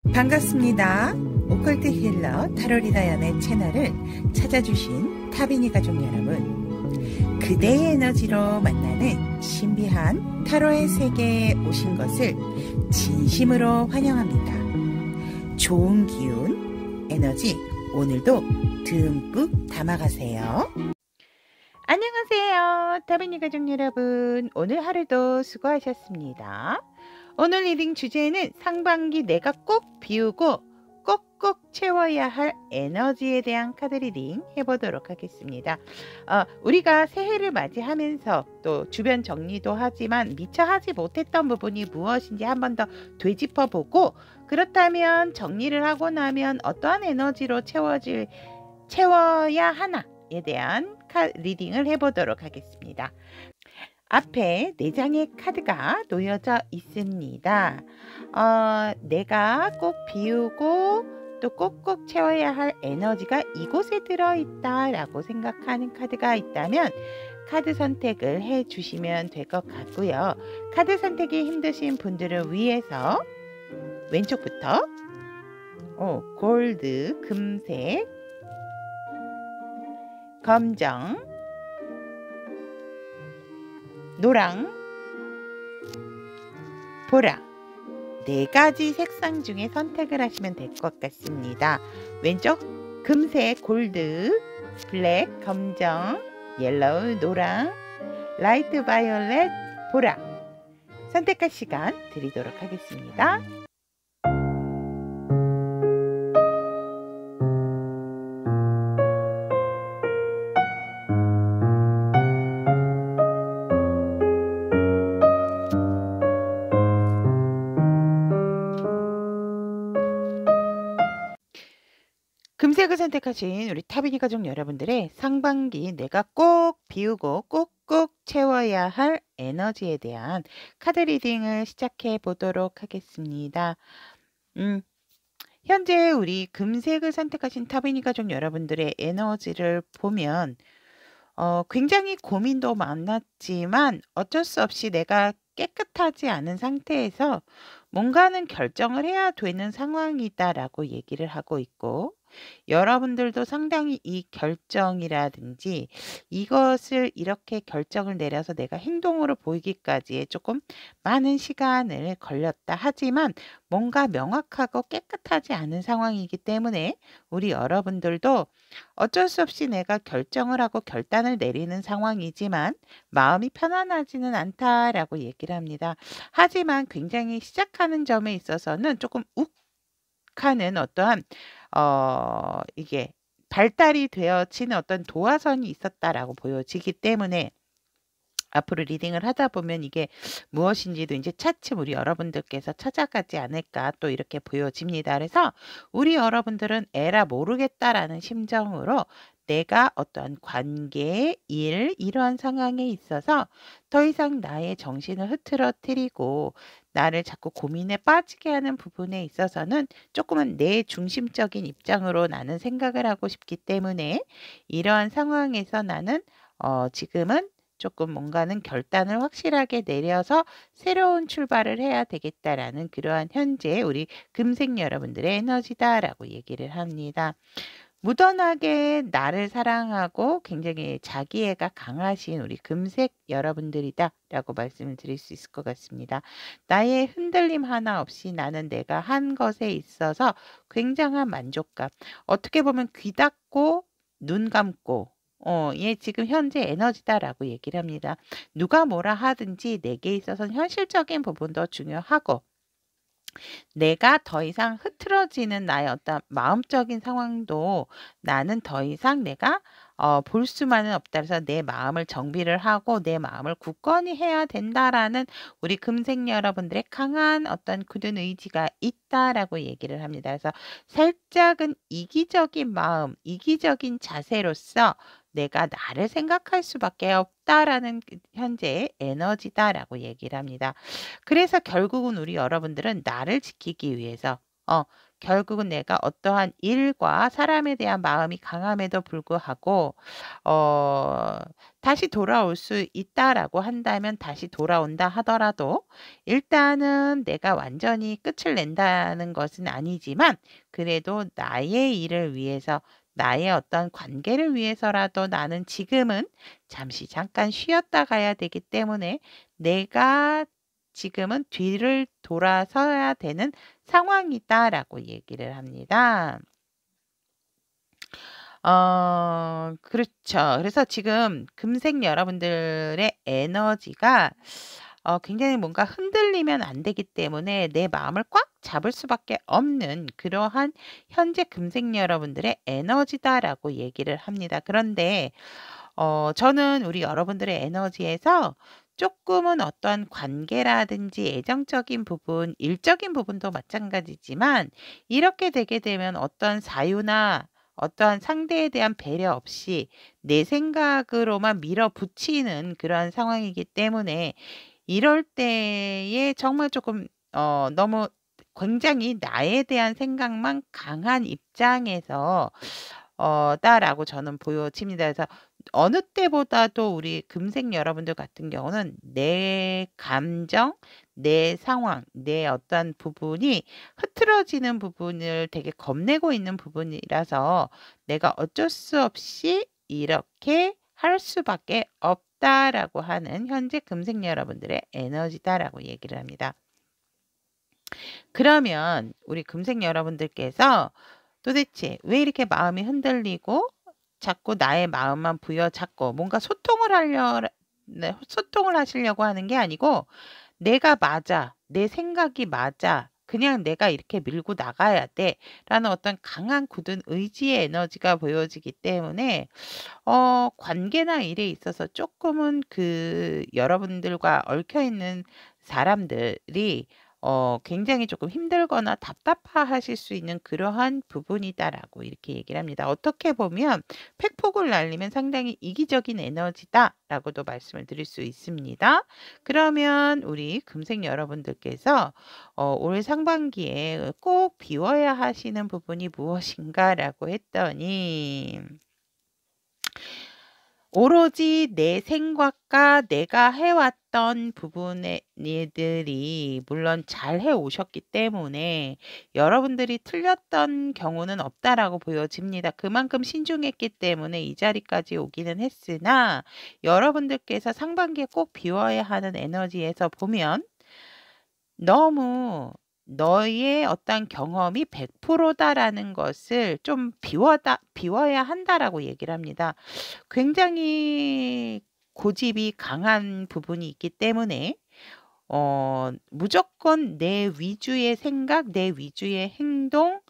반갑습니다. 오컬트 힐러 타로리다연의 채널을 찾아주신 타비니 가족 여러분, 그대의 에너지로 만나는 신비한 타로의 세계에 오신 것을 진심으로 환영합니다. 좋은 기운, 에너지 오늘도 듬뿍 담아가세요. 안녕하세요. 타비니 가족 여러분, 오늘 하루도 수고하셨습니다. 오늘 리딩 주제는 상반기 내가 꼭 비우고 꼭꼭 채워야 할 에너지에 대한 카드 리딩 해보도록 하겠습니다. 우리가 새해를 맞이하면서 또 주변 정리도 하지만 미처 하지 못했던 부분이 무엇인지 한 번 더 되짚어보고, 그렇다면 정리를 하고 나면 어떠한 에너지로 채워야 하나에 대한 리딩을 해보도록 하겠습니다. 앞에 4장의 카드가 놓여져 있습니다. 내가 꼭 비우고 또 꼭꼭 채워야 할 에너지가 이곳에 들어있다 라고 생각하는 카드가 있다면 카드 선택을 해 주시면 될 것 같고요. 카드 선택이 힘드신 분들을 위해서 왼쪽부터 골드, 금색, 검정, 노랑, 보라 4가지 색상 중에 선택을 하시면 될 것 같습니다. 왼쪽 금색, 골드, 블랙, 검정, 옐로우, 노랑, 라이트 바이올렛, 보라 선택할 시간 드리도록 하겠습니다. 금색을 선택하신 우리 타비니 가족 여러분들의 상반기 내가 꼭 비우고 꼭꼭 채워야 할 에너지에 대한 카드 리딩을 시작해 보도록 하겠습니다. 현재 우리 금색을 선택하신 타비니 가족 여러분들의 에너지를 보면 굉장히 고민도 많았지만 어쩔 수 없이 내가 깨끗하지 않은 상태에서 뭔가는 결정을 해야 되는 상황이다라고 얘기를 하고 있고, 여러분들도 상당히 이 결정이라든지 이것을 이렇게 결정을 내려서 내가 행동으로 보이기까지에 조금 많은 시간을 걸렸다 하지만 뭔가 명확하고 깨끗하지 않은 상황이기 때문에 우리 여러분들도 어쩔 수 없이 내가 결정을 하고 결단을 내리는 상황이지만 마음이 편안하지는 않다라고 얘기를 합니다. 하지만 굉장히 시작하는 점에 있어서는 조금 욱하는 어떠한 이게 발달이 되어지는 어떤 도화선이 있었다라고 보여지기 때문에 앞으로 리딩을 하다 보면 이게 무엇인지도 이제 차츰 우리 여러분들께서 찾아가지 않을까 또 이렇게 보여집니다. 그래서 우리 여러분들은 에라 모르겠다라는 심정으로 내가 어떠한 관계, 일, 이러한 상황에 있어서 더 이상 나의 정신을 흐트러뜨리고 나를 자꾸 고민에 빠지게 하는 부분에 있어서는 조금은 내 중심적인 입장으로 나는 생각을 하고 싶기 때문에 이러한 상황에서 나는 지금은 조금 뭔가는 결단을 확실하게 내려서 새로운 출발을 해야 되겠다라는 그러한 현재 우리 금색 여러분들의 에너지다라고 얘기를 합니다. 무던하게 나를 사랑하고 굉장히 자기애가 강하신 우리 금색 여러분들이다 라고 말씀을 드릴 수 있을 것 같습니다. 나의 흔들림 하나 없이 나는 내가 한 것에 있어서 굉장한 만족감, 어떻게 보면 귀 닫고 눈 감고 얘 지금 현재 에너지다라고 얘기를 합니다. 누가 뭐라 하든지 내게 있어서는 현실적인 부분도 중요하고 내가 더 이상 흐트러지는 나의 어떤 마음적인 상황도 나는 더 이상 내가 볼 수만은 없다. 그래서 내 마음을 정비를 하고 내 마음을 굳건히 해야 된다라는 우리 금색 여러분들의 강한 어떤 굳은 의지가 있다라고 얘기를 합니다. 그래서 살짝은 이기적인 마음, 이기적인 자세로서 내가 나를 생각할 수밖에 없다라는 현재의 에너지다라고 얘기를 합니다. 그래서 결국은 우리 여러분들은 나를 지키기 위해서 어, 결국은 내가 어떠한 일과 사람에 대한 마음이 강함에도 불구하고, 어, 다시 돌아올 수 있다라고 한다면 다시 돌아온다 하더라도, 일단은 내가 완전히 끝을 낸다는 것은 아니지만, 그래도 나의 일을 위해서, 나의 어떤 관계를 위해서라도 나는 지금은 잠시 잠깐 쉬었다 가야 되기 때문에 내가 지금은 뒤를 돌아서야 되는 상황이다라고 얘기를 합니다. 그렇죠. 그래서 지금 금색 여러분들의 에너지가 굉장히 뭔가 흔들리면 안 되기 때문에 내 마음을 꽉 잡을 수밖에 없는 그러한 현재 금색 여러분들의 에너지다라고 얘기를 합니다. 그런데 저는 우리 여러분들의 에너지에서 조금은 어떤 관계라든지 애정적인 부분, 일적인 부분도 마찬가지지만 이렇게 되게 되면 어떤 사유나 어떠한 상대에 대한 배려 없이 내 생각으로만 밀어붙이는 그러한 상황이기 때문에 이럴 때에 정말 조금 너무 굉장히 나에 대한 생각만 강한 입장에서 다라고 저는 보여집니다. 그래서 어느 때보다도 우리 금색 여러분들 같은 경우는 내 감정, 내 상황, 내 어떤 부분이 흐트러지는 부분을 되게 겁내고 있는 부분이라서 내가 어쩔 수 없이 이렇게 할 수밖에 없다라고 하는 현재 금색 여러분들의 에너지다라고 얘기를 합니다. 그러면 우리 금색 여러분들께서 도대체 왜 이렇게 마음이 흔들리고 자꾸 나의 마음만 부여잡고 뭔가 소통을 하시려고 하는 게 아니고 내가 맞아, 내 생각이 맞아, 그냥 내가 이렇게 밀고 나가야 돼 라는 어떤 강한 굳은 의지의 에너지가 보여지기 때문에 관계나 일에 있어서 조금은 그 여러분들과 얽혀있는 사람들이 굉장히 조금 힘들거나 답답하실 수 있는 그러한 부분이다라고 이렇게 얘기를 합니다. 어떻게 보면 팩폭을 날리면 상당히 이기적인 에너지다라고도 말씀을 드릴 수 있습니다. 그러면 우리 금색 여러분들께서 올 상반기에 꼭 비워야 하시는 부분이 무엇인가라고 했더니 오로지 내 생각과 내가 해왔던 부분의 일들이 물론 잘 해오셨기 때문에 여러분들이 틀렸던 경우는 없다라고 보여집니다. 그만큼 신중했기 때문에 이 자리까지 오기는 했으나 여러분들께서 상반기에 꼭 비워야 하는 에너지에서 보면 너무 너의 어떤 경험이 100%다라는 것을 좀 비워야 한다라고 얘기를 합니다. 굉장히 고집이 강한 부분이 있기 때문에 무조건 내 위주의 생각, 내 위주의 행동,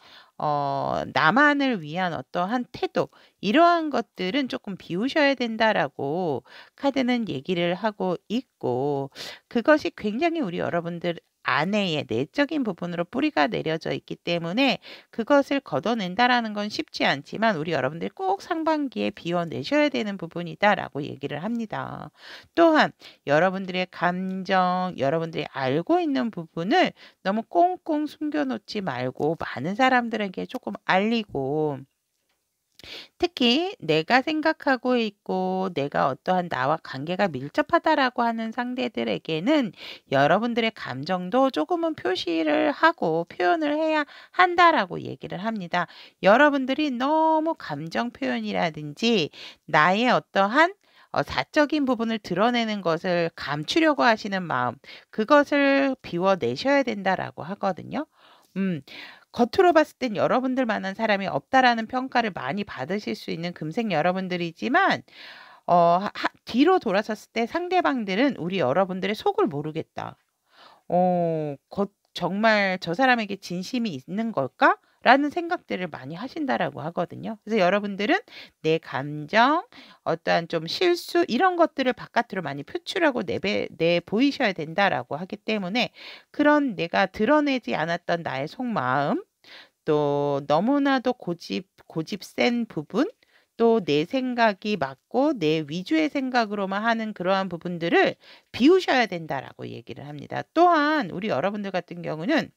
나만을 위한 어떠한 태도, 이러한 것들은 조금 비우셔야 된다라고 카드는 얘기를 하고 있고, 그것이 굉장히 우리 여러분들 안에의 내적인 부분으로 뿌리가 내려져 있기 때문에 그것을 걷어낸다라는 건 쉽지 않지만 우리 여러분들이 꼭 상반기에 비워내셔야 되는 부분이다라고 얘기를 합니다. 또한 여러분들의 감정, 여러분들이 알고 있는 부분을 너무 꽁꽁 숨겨놓지 말고 많은 사람들에게 조금 알리고 특히 내가 생각하고 있고 내가 어떠한 나와 관계가 밀접하다라고 하는 상대들에게는 여러분들의 감정도 조금은 표시를 하고 표현을 해야 한다라고 얘기를 합니다. 여러분들이 너무 감정 표현이라든지 나의 어떠한 사적인 부분을 드러내는 것을 감추려고 하시는 마음, 그것을 비워내셔야 된다라고 하거든요. 음, 겉으로 봤을 땐 여러분들만한 사람이 없다라는 평가를 많이 받으실 수 있는 금색 여러분들이지만 뒤로 돌아섰을 때 상대방들은 우리 여러분들의 속을 모르겠다. 정말 저 사람에게 진심이 있는 걸까? 라는 생각들을 많이 하신다라고 하거든요. 그래서 여러분들은 내 감정, 어떠한 좀 실수 이런 것들을 바깥으로 많이 표출하고 내 보이셔야 된다라고 하기 때문에 그런 내가 드러내지 않았던 나의 속마음, 또 너무나도 고집 센 부분, 또 내 생각이 맞고 내 위주의 생각으로만 하는 그러한 부분들을 비우셔야 된다라고 얘기를 합니다. 또한 우리 여러분들 같은 경우는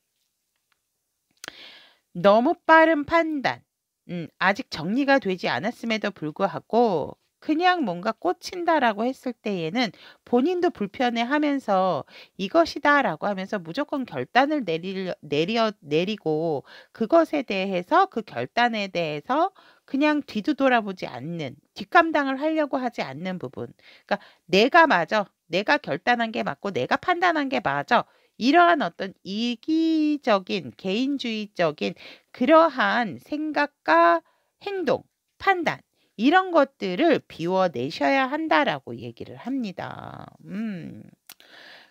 너무 빠른 판단, 아직 정리가 되지 않았음에도 불구하고 그냥 뭔가 꽂힌다라고 했을 때에는 본인도 불편해하면서 이것이다라고 하면서 무조건 결단을 내리고 그것에 대해서 그 결단에 대해서 그냥 뒤도 돌아보지 않는 뒷감당을 하려고 하지 않는 부분. 그러니까 내가 맞아. 내가 결단한 게 맞고 내가 판단한 게 맞아. 이러한 어떤 이기적인 개인주의적인 그러한 생각과 행동, 판단 이런 것들을 비워내셔야 한다라고 얘기를 합니다.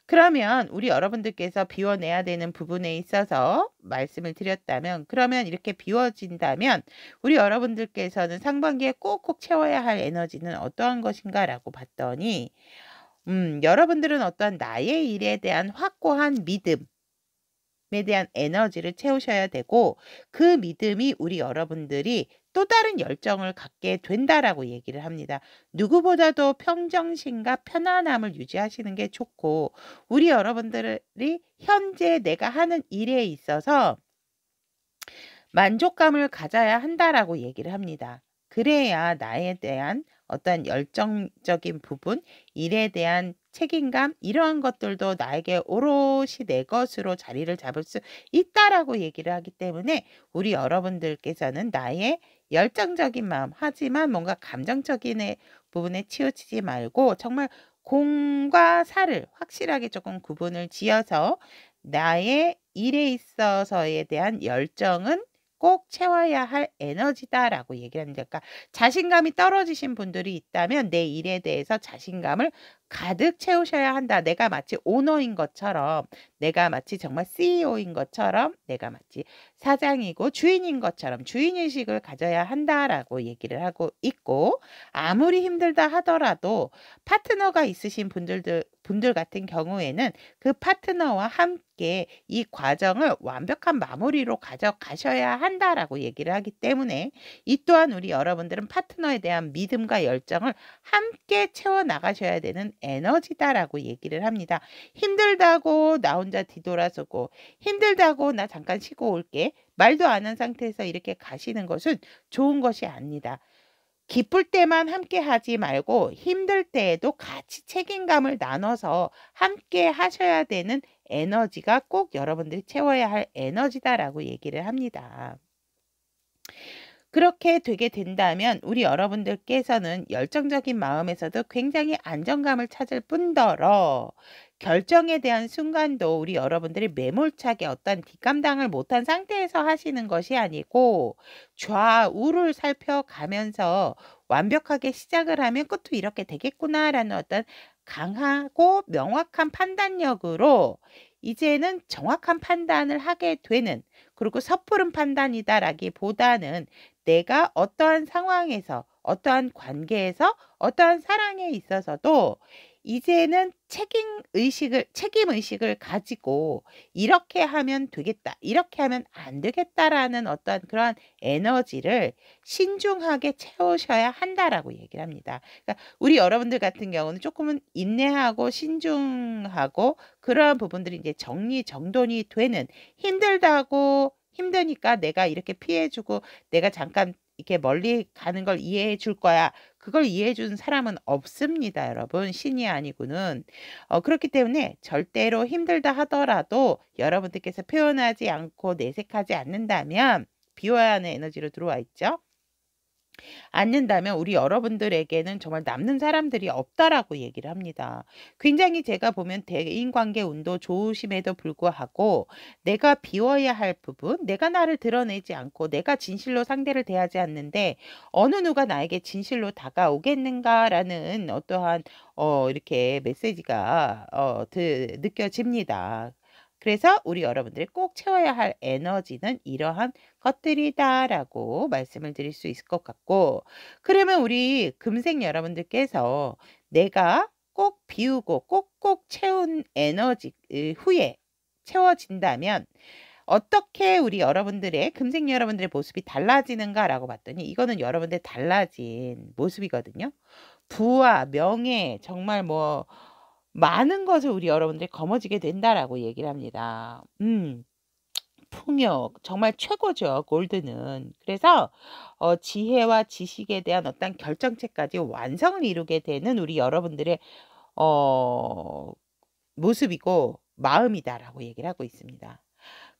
그러면 우리 여러분들께서 비워내야 되는 부분에 있어서 말씀을 드렸다면 그러면 이렇게 비워진다면 우리 여러분들께서는 상반기에 꼭꼭 채워야 할 에너지는 어떠한 것인가라고 봤더니 여러분들은 어떠한 나의 일에 대한 확고한 믿음에 대한 에너지를 채우셔야 되고 그 믿음이 우리 여러분들이 또 다른 열정을 갖게 된다라고 얘기를 합니다. 누구보다도 평정심과 편안함을 유지하시는 게 좋고 우리 여러분들이 현재 내가 하는 일에 있어서 만족감을 가져야 한다라고 얘기를 합니다. 그래야 나에 대한 어떤 열정적인 부분, 일에 대한 책임감 이러한 것들도 나에게 오롯이 내 것으로 자리를 잡을 수 있다라고 얘기를 하기 때문에 우리 여러분들께서는 나의 열정적인 마음 하지만 뭔가 감정적인 부분에 치우치지 말고 정말 공과 사를 확실하게 조금 구분을 지어서 나의 일에 있어서에 대한 열정은 꼭 채워야 할 에너지다라고 얘기를 합니다. 그러니까 자신감이 떨어지신 분들이 있다면 내 일에 대해서 자신감을 가득 채우셔야 한다. 내가 마치 오너인 것처럼, 내가 마치 정말 CEO인 것처럼, 내가 마치 사장이고 주인인 것처럼 주인의식을 가져야 한다라고 얘기를 하고 있고 아무리 힘들다 하더라도 파트너가 있으신 분들 같은 경우에는 그 파트너와 함께 이 과정을 완벽한 마무리로 가져가셔야 한다라고 얘기를 하기 때문에 이 또한 우리 여러분들은 파트너에 대한 믿음과 열정을 함께 채워나가셔야 되는 에너지다라고 얘기를 합니다. 힘들다고 나 혼자 뒤돌아서고 힘들다고 나 잠깐 쉬고 올게 말도 안 한 상태에서 이렇게 가시는 것은 좋은 것이 아닙니다. 기쁠 때만 함께 하지 말고 힘들 때에도 같이 책임감을 나눠서 함께 하셔야 되는 에너지가 꼭 여러분들이 채워야 할 에너지다라고 얘기를 합니다. 그렇게 되게 된다면 우리 여러분들께서는 열정적인 마음에서도 굉장히 안정감을 찾을 뿐더러 결정에 대한 순간도 우리 여러분들이 매몰차게 어떤 뒷감당을 못한 상태에서 하시는 것이 아니고 좌우를 살펴가면서 완벽하게 시작을 하면 끝도 이렇게 되겠구나라는 어떤 강하고 명확한 판단력으로 이제는 정확한 판단을 하게 되는 그리고 섣부른 판단이다라기보다는 내가 어떠한 상황에서 어떠한 관계에서 어떠한 사랑에 있어서도 이제는 책임의식을 가지고 이렇게 하면 되겠다, 이렇게 하면 안 되겠다라는 어떤 그러한 에너지를 신중하게 채우셔야 한다라고 얘기를 합니다. 그러니까 우리 여러분들 같은 경우는 조금은 인내하고 신중하고 그러한 부분들이 이제 정리정돈이 되는 힘드니까 내가 이렇게 피해주고 내가 잠깐 이렇게 멀리 가는 걸 이해해 줄 거야. 그걸 이해해 주는 사람은 없습니다, 여러분. 신이 아니고는. 그렇기 때문에 절대로 힘들다 하더라도 여러분들께서 표현하지 않고 내색하지 않는다면 비워야 하는 에너지로 들어와 있죠. 않는다면 우리 여러분들에게는 정말 남는 사람들이 없다라고 얘기를 합니다. 굉장히 제가 보면 대인관계 운도 좋으심에도 불구하고 내가 비워야 할 부분, 내가 나를 드러내지 않고 내가 진실로 상대를 대하지 않는데 어느 누가 나에게 진실로 다가오겠는가라는 어떠한 이렇게 메시지가 느껴집니다. 그래서 우리 여러분들이 꼭 채워야 할 에너지는 이러한 것들이다라고 말씀을 드릴 수 있을 것 같고 그러면 우리 금생 여러분들께서 내가 꼭 비우고 꼭꼭 채운 에너지 후에 채워진다면 어떻게 우리 여러분들의 금생 여러분들의 모습이 달라지는가라고 봤더니 이거는 여러분들 달라진 모습이거든요. 부와 명예 정말 뭐 많은 것을 우리 여러분들이 거머쥐게 된다라고 얘기를 합니다. 풍요 정말 최고죠 골드는. 그래서 지혜와 지식에 대한 어떤 결정체까지 완성을 이루게 되는 우리 여러분들의 어 모습이고 마음이다라고 얘기를 하고 있습니다.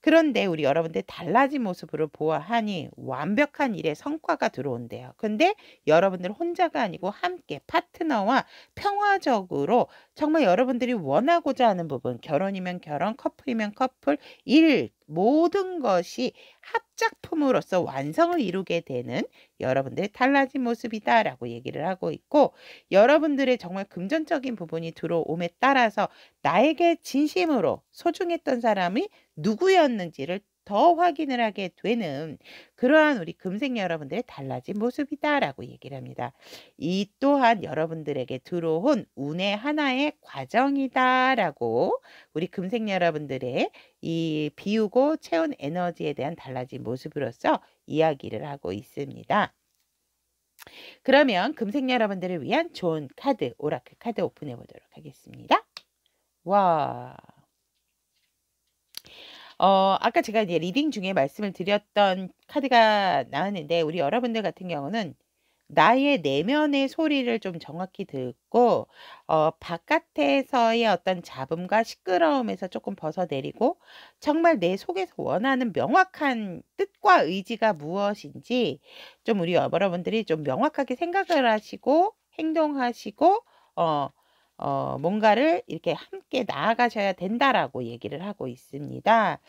그런데 우리 여러분들 달라진 모습으로 보아하니 완벽한 일의 성과가 들어온대요. 근데 여러분들 혼자가 아니고 함께 파트너와 평화적으로 정말 여러분들이 원하고자 하는 부분, 결혼이면 결혼, 커플이면 커플, 일 모든 것이 합작품으로서 완성을 이루게 되는 여러분들의 달라진 모습이다라고 얘기를 하고 있고, 여러분들의 정말 금전적인 부분이 들어옴에 따라서 나에게 진심으로 소중했던 사람이 누구였는지를 더 확인을 하게 되는 그러한 우리 금생 여러분들의 달라진 모습이다라고 얘기를 합니다. 이 또한 여러분들에게 들어온 운의 하나의 과정이다라고 우리 금생 여러분들의 이 비우고 채운 에너지에 대한 달라진 모습으로서 이야기를 하고 있습니다. 그러면 금생 여러분들을 위한 좋은 카드, 오라클 카드 오픈해 보도록 하겠습니다. 와. 아까 제가 이제 리딩 중에 말씀을 드렸던 카드가 나왔는데, 우리 여러분들 같은 경우는 나의 내면의 소리를 좀 정확히 듣고 바깥에서의 어떤 잡음과 시끄러움에서 조금 벗어내리고 정말 내 속에서 원하는 명확한 뜻과 의지가 무엇인지 좀 우리 여러분들이 좀 명확하게 생각을 하시고 행동하시고 뭔가를 이렇게 함께 나아가셔야 된다라고 얘기를 하고 있습니다.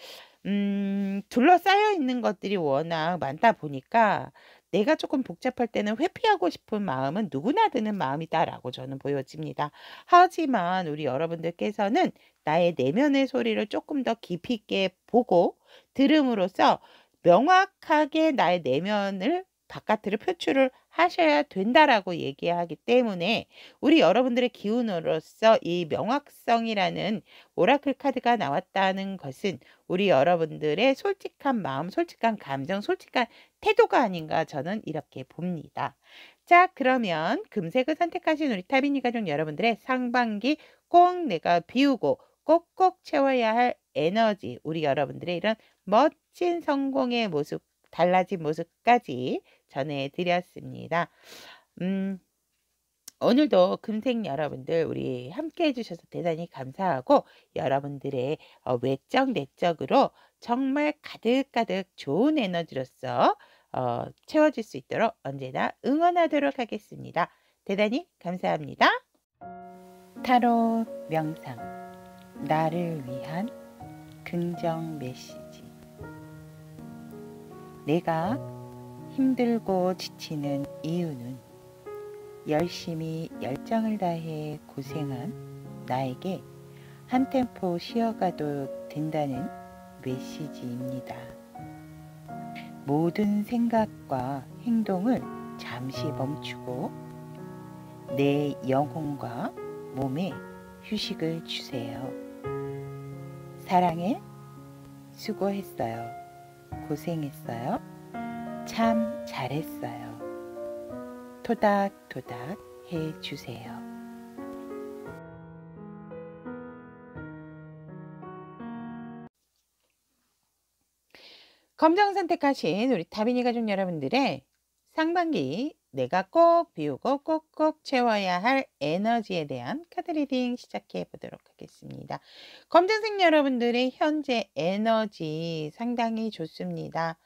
둘러싸여 있는 것들이 워낙 많다 보니까 내가 조금 복잡할 때는 회피하고 싶은 마음은 누구나 드는 마음이다라고 저는 보여집니다. 하지만 우리 여러분들께서는 나의 내면의 소리를 조금 더 깊이 있게 보고 들음으로써 명확하게 나의 내면을 바깥으로 표출을 하셔야 된다라고 얘기하기 때문에 우리 여러분들의 기운으로서 이 명확성이라는 오라클 카드가 나왔다는 것은 우리 여러분들의 솔직한 마음, 솔직한 감정, 솔직한 태도가 아닌가 저는 이렇게 봅니다. 자, 그러면 금색을 선택하신 우리 타비니 가족 여러분들의 상반기 꼭 내가 비우고 꼭꼭 채워야 할 에너지, 우리 여러분들의 이런 멋진 성공의 모습, 달라진 모습까지 전해드렸습니다. 오늘도 금생 여러분들 우리 함께 해주셔서 대단히 감사하고 여러분들의 외적 내적으로 정말 가득가득 좋은 에너지로서 채워질 수 있도록 언제나 응원하도록 하겠습니다. 대단히 감사합니다. 타로 명상, 나를 위한 긍정 메시지. 내가 힘들고 지치는 이유는 열심히 열정을 다해 고생한 나에게 한 템포 쉬어가도 된다는 메시지입니다. 모든 생각과 행동을 잠시 멈추고 내 영혼과 몸에 휴식을 주세요. 사랑해, 수고했어요, 고생했어요, 참 잘했어요. 토닥토닥 해주세요. 검정 선택하신 우리 다빈이 가족 여러분들의 상반기 내가 꼭 비우고 꼭꼭 채워야 할 에너지에 대한 카드 리딩 시작해 보도록 하겠습니다. 검정색 여러분들의 현재 에너지 상당히 좋습니다.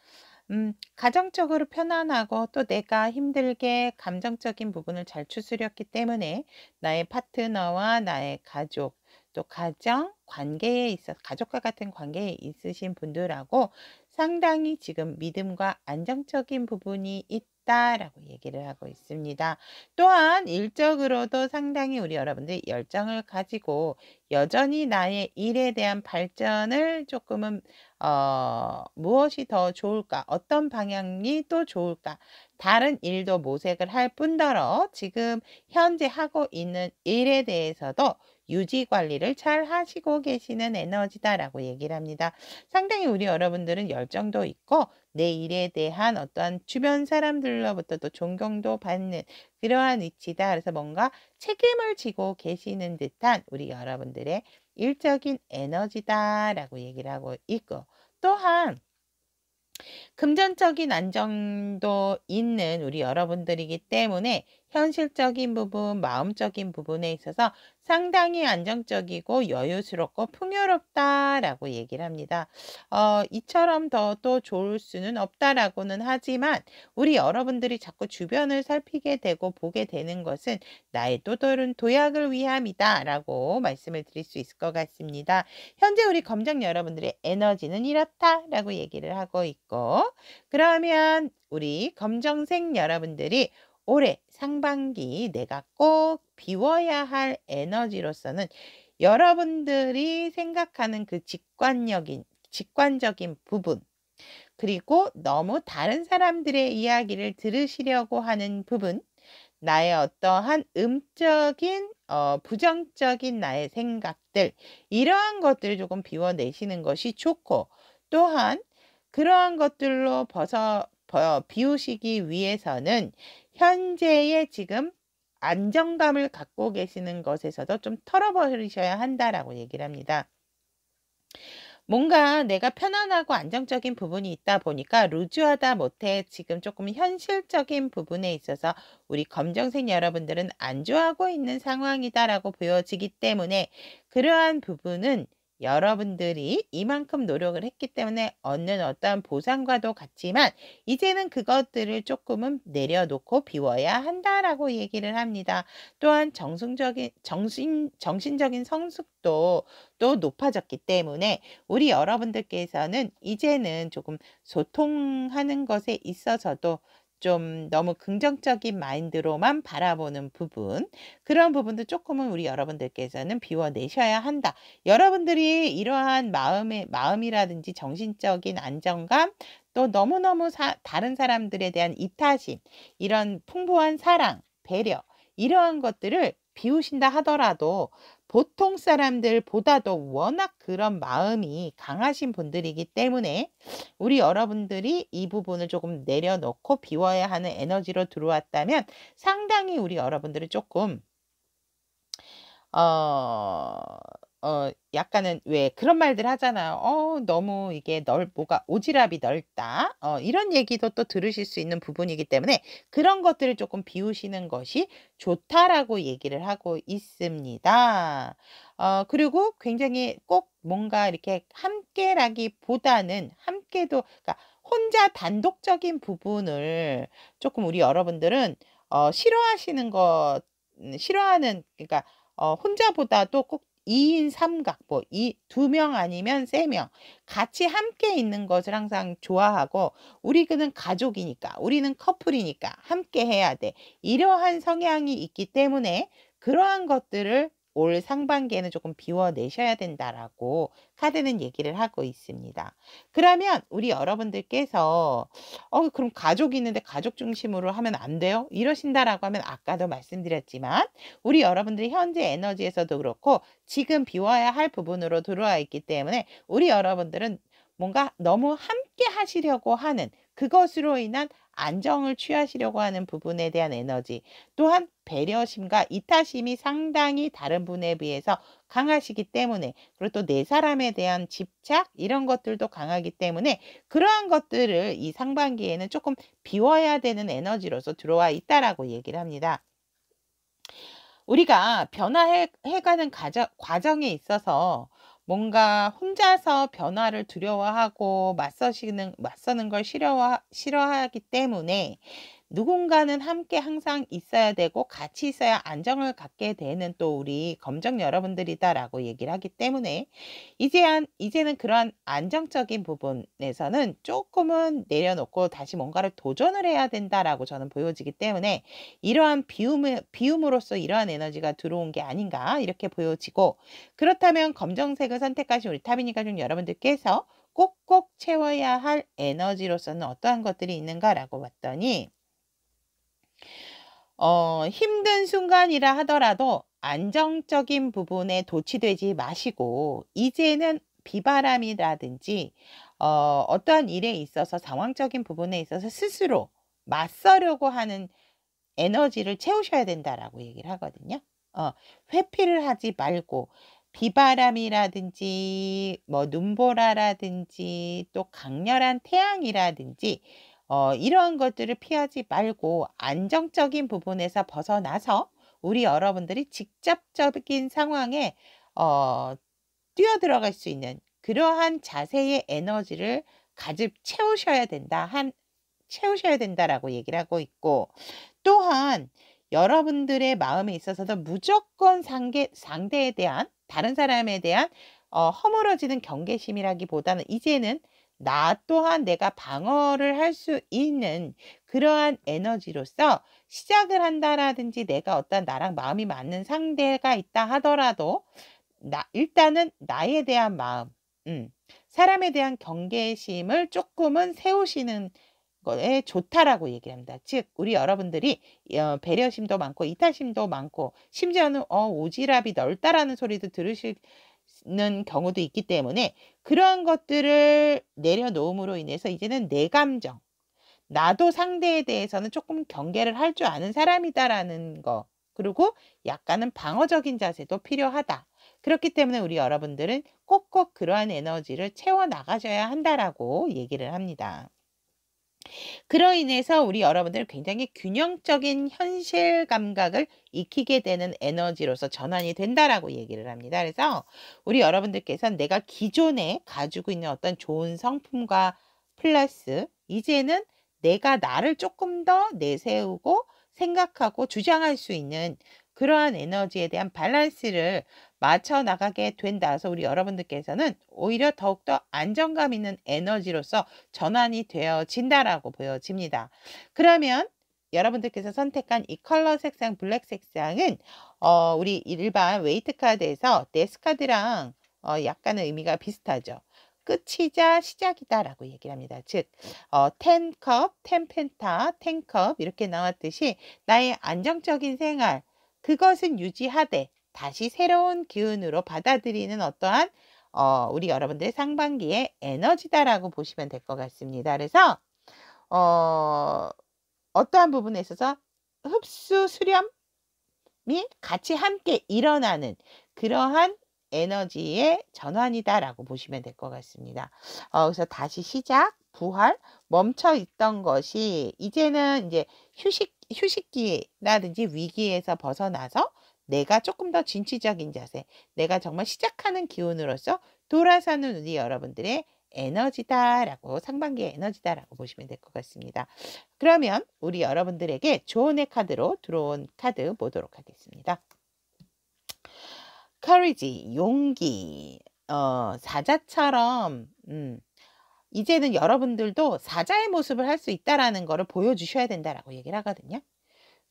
가정적으로 편안하고 또 내가 힘들게 감정적인 부분을 잘 추스렸기 때문에 나의 파트너와 나의 가족, 또 가정 관계에 있어 가족과 같은 관계에 있으신 분들하고 상당히 지금 믿음과 안정적인 부분이 있다라고 얘기를 하고 있습니다. 또한 일적으로도 상당히 우리 여러분들이 열정을 가지고 여전히 나의 일에 대한 발전을 조금은 무엇이 더 좋을까? 어떤 방향이 또 좋을까? 다른 일도 모색을 할 뿐더러 지금 현재 하고 있는 일에 대해서도 유지 관리를 잘 하시고 계시는 에너지다라고 얘기를 합니다. 상당히 우리 여러분들은 열정도 있고 내 일에 대한 어떠한 주변 사람들로부터도 존경도 받는 그러한 위치다. 그래서 뭔가 책임을 지고 계시는 듯한 우리 여러분들의 일적인 에너지다라고 얘기를 하고 있고, 또한 금전적인 안정도 있는 우리 여러분들이기 때문에 현실적인 부분, 마음적인 부분에 있어서 상당히 안정적이고 여유스럽고 풍요롭다라고 얘기를 합니다. 이처럼 더 또 좋을 수는 없다라고는 하지만 우리 여러분들이 자꾸 주변을 살피게 되고 보게 되는 것은 나의 또 다른 도약을 위함이다라고 말씀을 드릴 수 있을 것 같습니다. 현재 우리 검정 여러분들의 에너지는 이렇다라고 얘기를 하고 있고, 그러면 우리 검정색 여러분들이 올해 상반기 내가 꼭 비워야 할 에너지로서는 여러분들이 생각하는 그 직관적인 부분, 그리고 너무 다른 사람들의 이야기를 들으시려고 하는 부분, 나의 어떠한 부정적인 나의 생각들, 이러한 것들을 조금 비워내시는 것이 좋고, 또한 그러한 것들로 비우시기 위해서는 현재의 지금 안정감을 갖고 계시는 것에서도 좀 털어버리셔야 한다라고 얘기를 합니다. 뭔가 내가 편안하고 안정적인 부분이 있다 보니까 루즈하다 못해 지금 조금 현실적인 부분에 있어서 우리 검정색 여러분들은 안 좋아하고 있는 상황이다라고 보여지기 때문에, 그러한 부분은 여러분들이 이만큼 노력을 했기 때문에 얻는 어떠한 보상과도 같지만 이제는 그것들을 조금은 내려놓고 비워야 한다라고 얘기를 합니다. 또한 정신적인 성숙도 또 높아졌기 때문에 우리 여러분들께서는 이제는 조금 소통하는 것에 있어서도 좀 너무 긍정적인 마인드로만 바라보는 부분, 그런 부분도 조금은 우리 여러분들께서는 비워내셔야 한다. 여러분들이 이러한 마음이라든지 정신적인 안정감, 또 너무너무 다른 사람들에 대한 이타심, 이런 풍부한 사랑, 배려, 이러한 것들을 비우신다 하더라도 보통 사람들보다도 워낙 그런 마음이 강하신 분들이기 때문에 우리 여러분들이 이 부분을 조금 내려놓고 비워야 하는 에너지로 들어왔다면 상당히 우리 여러분들이 조금 약간은 왜 그런 말들 하잖아요. 너무 이게 뭐가 오지랖이 넓다. 이런 얘기도 또 들으실 수 있는 부분이기 때문에 그런 것들을 조금 비우시는 것이 좋다라고 얘기를 하고 있습니다. 그리고 굉장히 꼭 뭔가 이렇게 함께라기보다는 함께도, 그러니까 혼자 단독적인 부분을 조금 우리 여러분들은 싫어하는, 그러니까 혼자보다도 꼭 2인 삼각, 뭐 2명 아니면 3명 같이 함께 있는 것을 항상 좋아하고, 우리는 가족이니까, 우리는 커플이니까 함께 해야 돼, 이러한 성향이 있기 때문에 그러한 것들을 올 상반기에는 조금 비워내셔야 된다라고 카드는 얘기를 하고 있습니다. 그러면 우리 여러분들께서 그럼 가족이 있는데 가족 중심으로 하면 안 돼요? 이러신다라고 하면 아까도 말씀드렸지만 우리 여러분들이 현재 에너지에서도 그렇고 지금 비워야 할 부분으로 들어와 있기 때문에 우리 여러분들은 뭔가 너무 함께 하시려고 하는, 그것으로 인한 안정을 취하시려고 하는 부분에 대한 에너지, 또한 배려심과 이타심이 상당히 다른 분에 비해서 강하시기 때문에, 그리고 또 내 사람에 대한 집착, 이런 것들도 강하기 때문에 그러한 것들을 이 상반기에는 조금 비워야 되는 에너지로서 들어와 있다라고 얘기를 합니다. 우리가 변화해가는 과정에 있어서 뭔가 혼자서 변화를 두려워하고 맞서는 걸 싫어하기 때문에 누군가는 함께 항상 있어야 되고 같이 있어야 안정을 갖게 되는 또 우리 검정 여러분들이다라고 얘기를 하기 때문에 이제는 그러한 안정적인 부분에서는 조금은 내려놓고 다시 뭔가를 도전을 해야 된다라고 저는 보여지기 때문에 이러한 비움으로써 이러한 에너지가 들어온 게 아닌가 이렇게 보여지고, 그렇다면 검정색을 선택하신 우리 타비니 가족 여러분들께서 꼭꼭 채워야 할 에너지로서는 어떠한 것들이 있는가라고 봤더니, 힘든 순간이라 하더라도 안정적인 부분에 도취되지 마시고 이제는 비바람이라든지 어떠한 일에 있어서 상황적인 부분에 있어서 스스로 맞서려고 하는 에너지를 채우셔야 된다라고 얘기를 하거든요. 회피를 하지 말고 비바람이라든지 뭐 눈보라라든지 또 강렬한 태양이라든지 이러한 것들을 피하지 말고 안정적인 부분에서 벗어나서 우리 여러분들이 직접적인 상황에 어, 뛰어들어갈 수 있는 그러한 자세의 에너지를 가득 채우셔야 된다라고 얘기를 하고 있고, 또한 여러분들의 마음에 있어서도 무조건 상대에 대한, 다른 사람에 대한 허물어지는 경계심이라기보다는 이제는 나 또한 내가 방어를 할 수 있는 그러한 에너지로서 시작을 한다라든지, 내가 어떤 나랑 마음이 맞는 상대가 있다 하더라도 일단은 나에 대한 마음, 사람에 대한 경계심을 조금은 세우시는 거에 좋다라고 얘기합니다. 즉 우리 여러분들이 배려심도 많고 이타심도 많고 심지어는 오지랖이 넓다라는 소리도 들으시는 경우도 있기 때문에, 그러한 것들을 내려놓음으로 인해서 이제는 내 감정, 나도 상대에 대해서는 조금 경계를 할 줄 아는 사람이다라는 거, 그리고 약간은 방어적인 자세도 필요하다. 그렇기 때문에 우리 여러분들은 꼭꼭 그러한 에너지를 채워 나가셔야 한다라고 얘기를 합니다. 그로 인해서 우리 여러분들은 굉장히 균형적인 현실 감각을 익히게 되는 에너지로서 전환이 된다라고 얘기를 합니다. 그래서 우리 여러분들께서는 내가 기존에 가지고 있는 어떤 좋은 성품과 플러스 이제는 내가 나를 조금 더 내세우고 생각하고 주장할 수 있는 그러한 에너지에 대한 밸런스를 맞춰 나가게 된다. 그래서 우리 여러분들께서는 오히려 더욱더 안정감 있는 에너지로서 전환이 되어진다라고 보여집니다. 그러면 여러분들께서 선택한 이 컬러 색상 블랙 색상은 우리 일반 웨이트 카드에서 데스 카드랑 약간의 의미가 비슷하죠. 끝이자 시작이다라고 얘기를 합니다. 즉 10컵, 10펜타, 10컵 이렇게 나왔듯이 나의 안정적인 생활, 그것은 유지하되 다시 새로운 기운으로 받아들이는 어떠한 우리 여러분들의 상반기의 에너지다라고 보시면 될 것 같습니다. 그래서 어떠한 부분에 있어서 흡수, 수렴이 같이 함께 일어나는 그러한 에너지의 전환이다라고 보시면 될 것 같습니다. 그래서 다시 시작, 부활, 멈춰 있던 것이 이제는 이제 휴식기라든지 위기에서 벗어나서 내가 조금 더 진취적인 자세, 내가 정말 시작하는 기운으로서 돌아서는 우리 여러분들의 에너지다라고, 상반기의 에너지다라고 보시면 될 것 같습니다. 그러면 우리 여러분들에게 조언의 카드로 들어온 카드 보도록 하겠습니다. courage, 용기, 사자처럼 이제는 여러분들도 사자의 모습을 할 수 있다라는 것을 보여주셔야 된다라고 얘기를 하거든요.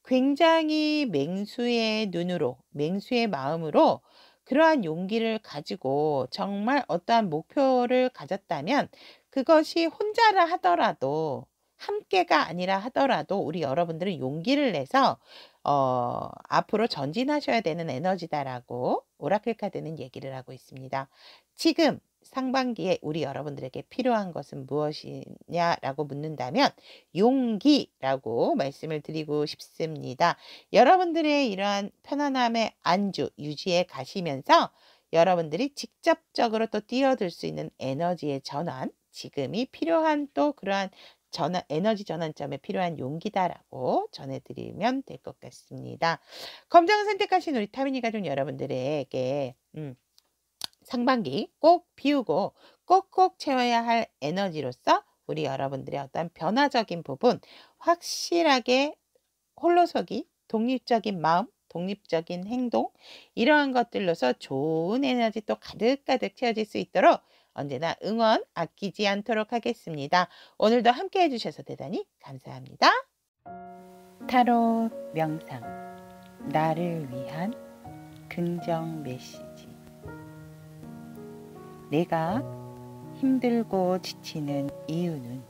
굉장히 맹수의 눈으로, 맹수의 마음으로 그러한 용기를 가지고 정말 어떠한 목표를 가졌다면 그것이 혼자라 하더라도, 함께가 아니라 하더라도 우리 여러분들은 용기를 내서 앞으로 전진하셔야 되는 에너지다라고 오라클 카드는 얘기를 하고 있습니다. 지금 상반기에 우리 여러분들에게 필요한 것은 무엇이냐라고 묻는다면 용기라고 말씀을 드리고 싶습니다. 여러분들의 이러한 편안함의 안주 유지해 가시면서 여러분들이 직접적으로 또 뛰어들 수 있는 에너지의 전환, 지금이 필요한 또 그러한 에너지 전환점에 필요한 용기다라고 전해드리면 될 것 같습니다. 검정을 선택하신 우리 타미니 가족 여러분들에게 상반기 꼭 비우고 꼭꼭 채워야 할 에너지로서 우리 여러분들의 어떤 변화적인 부분, 확실하게 홀로서기, 독립적인 마음, 독립적인 행동, 이러한 것들로서 좋은 에너지 또 가득가득 채워질 수 있도록 언제나 응원 아끼지 않도록 하겠습니다. 오늘도 함께 해주셔서 대단히 감사합니다. 타로 명상, 나를 위한 긍정 메시지. 내가 힘들고 지치는 이유는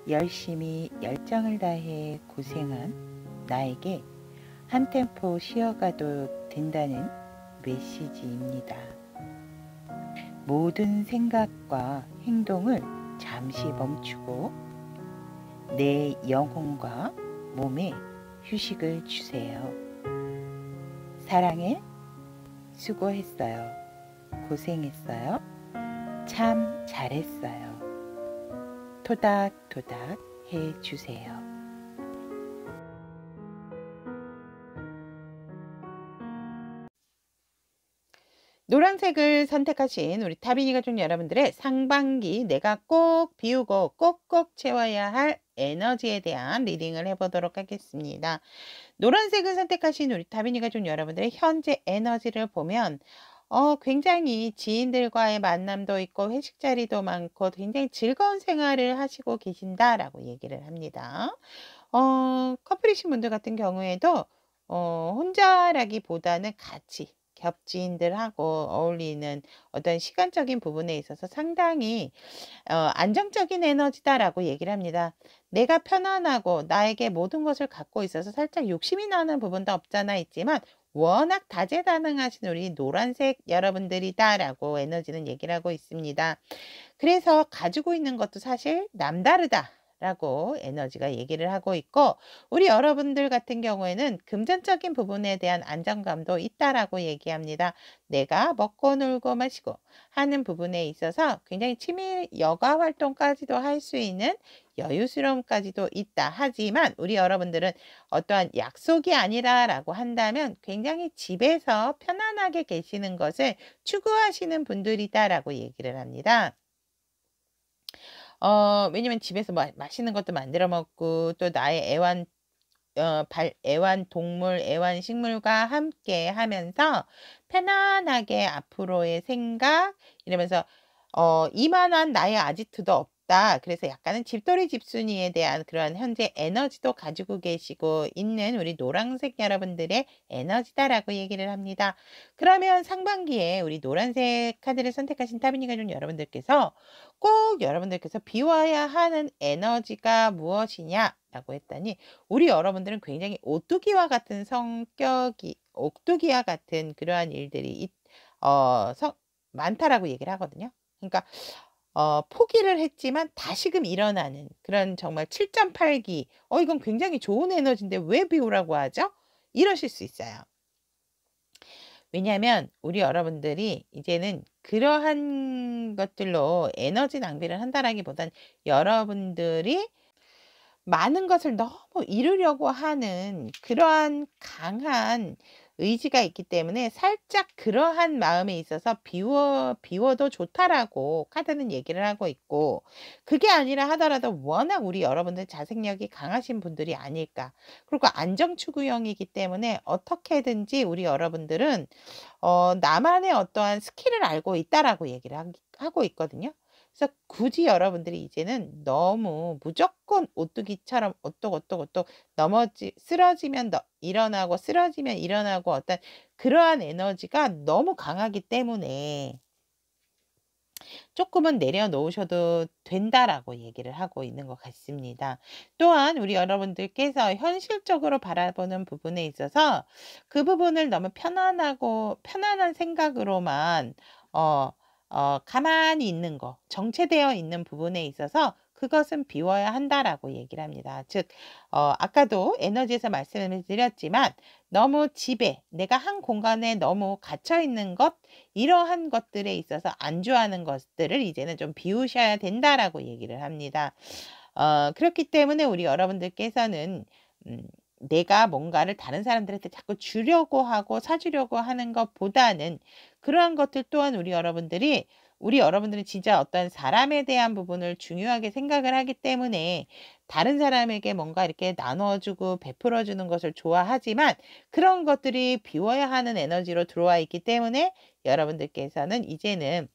열심히 열정을 다해 고생한 나에게 한 템포 쉬어가도 된다는 메시지입니다. 모든 생각과 행동을 잠시 멈추고 내 영혼과 몸에 휴식을 주세요. 사랑해. 수고했어요. 고생했어요. 참 잘했어요. 토닥토닥 해주세요. 노란색을 선택하신 우리 타비니 가족 여러분들의 상반기 내가 꼭 비우고 꼭꼭 채워야 할 에너지에 대한 리딩을 해보도록 하겠습니다. 노란색을 선택하신 우리 타비니 가족 여러분들의 현재 에너지를 보면 굉장히 지인들과의 만남도 있고 회식 자리도 많고 굉장히 즐거운 생활을 하시고 계신다라고 얘기를 합니다. 커플이신 분들 같은 경우에도 혼자라기보다는 같이 겹지인들하고 어울리는 어떤 시간적인 부분에 있어서 상당히 안정적인 에너지다라고 얘기를 합니다. 내가 편안하고 나에게 모든 것을 갖고 있어서 살짝 욕심이 나는 부분도 없잖아 있지만 워낙 다재다능하신 우리 노란색 여러분들이다라고 에너지는 얘기를 하고 있습니다. 그래서 가지고 있는 것도 사실 남다르다. 라고 에너지가 얘기를 하고 있고 우리 여러분들 같은 경우에는 금전적인 부분에 대한 안정감도 있다라고 얘기합니다. 내가 먹고 놀고 마시고 하는 부분에 있어서 굉장히 취미 여가 활동까지도 할 수 있는 여유스러움까지도 있다. 하지만 우리 여러분들은 어떠한 약속이 아니라라고 한다면 굉장히 집에서 편안하게 계시는 것을 추구하시는 분들이다라고 얘기를 합니다. 왜냐면 집에서 맛있는 것도 만들어 먹고 또 나의 애완동물, 애완식물과 함께 하면서 편안하게 앞으로의 생각 이러면서 이만한 나의 아지트도 없다. 그래서 약간은 집돌이 집순이에 대한 그런 현재 에너지도 가지고 계시고 있는 우리 노란색 여러분들의 에너지다라고 얘기를 합니다. 그러면 상반기에 우리 노란색 카드를 선택하신 타비니 가족 여러분들께서 꼭 여러분들께서 비워야 하는 에너지가 무엇이냐라고 했더니 우리 여러분들은 굉장히 오뚜기와 같은 성격이 오뚜기와 같은 그러한 일들이 많다라고 얘기를 하거든요. 그러니까 포기를 했지만 다시금 일어나는 그런 정말 7.8기 이건 굉장히 좋은 에너지인데 왜 비우라고 하죠? 이러실 수 있어요. 왜냐하면 우리 여러분들이 이제는 그러한 것들로 에너지 낭비를 한다라기보단 여러분들이 많은 것을 너무 이루려고 하는 그러한 강한 의지가 있기 때문에 살짝 그러한 마음에 있어서 비워도 좋다라고 카드는 얘기를 하고 있고 그게 아니라 하더라도 워낙 우리 여러분들 자생력이 강하신 분들이 아닐까. 그리고 안정추구형이기 때문에 어떻게든지 우리 여러분들은 나만의 어떠한 스킬을 알고 있다라고 얘기를 하고 있거든요. 그래서 굳이 여러분들이 이제는 너무 무조건 오뚜기처럼 오똑오똑오똑 쓰러지면 일어나고 쓰러지면 일어나고 어떤 그러한 에너지가 너무 강하기 때문에 조금은 내려놓으셔도 된다라고 얘기를 하고 있는 것 같습니다. 또한 우리 여러분들께서 현실적으로 바라보는 부분에 있어서 그 부분을 너무 편안한 생각으로만 가만히 있는 거, 정체되어 있는 부분에 있어서 그것은 비워야 한다라고 얘기를 합니다. 즉, 아까도 에너지에서 말씀을 드렸지만 너무 집에 내가 한 공간에 너무 갇혀 있는 것, 이러한 것들에 있어서 안주하는 것들을 이제는 좀 비우셔야 된다라고 얘기를 합니다. 그렇기 때문에 우리 여러분들께서는 내가 뭔가를 다른 사람들한테 자꾸 주려고 하고 사주려고 하는 것보다는 그러한 것들 또한 우리 여러분들은 진짜 어떤 사람에 대한 부분을 중요하게 생각을 하기 때문에 다른 사람에게 뭔가 이렇게 나눠주고 베풀어주는 것을 좋아하지만 그런 것들이 비워야 하는 에너지로 들어와 있기 때문에 여러분들께서는 이제는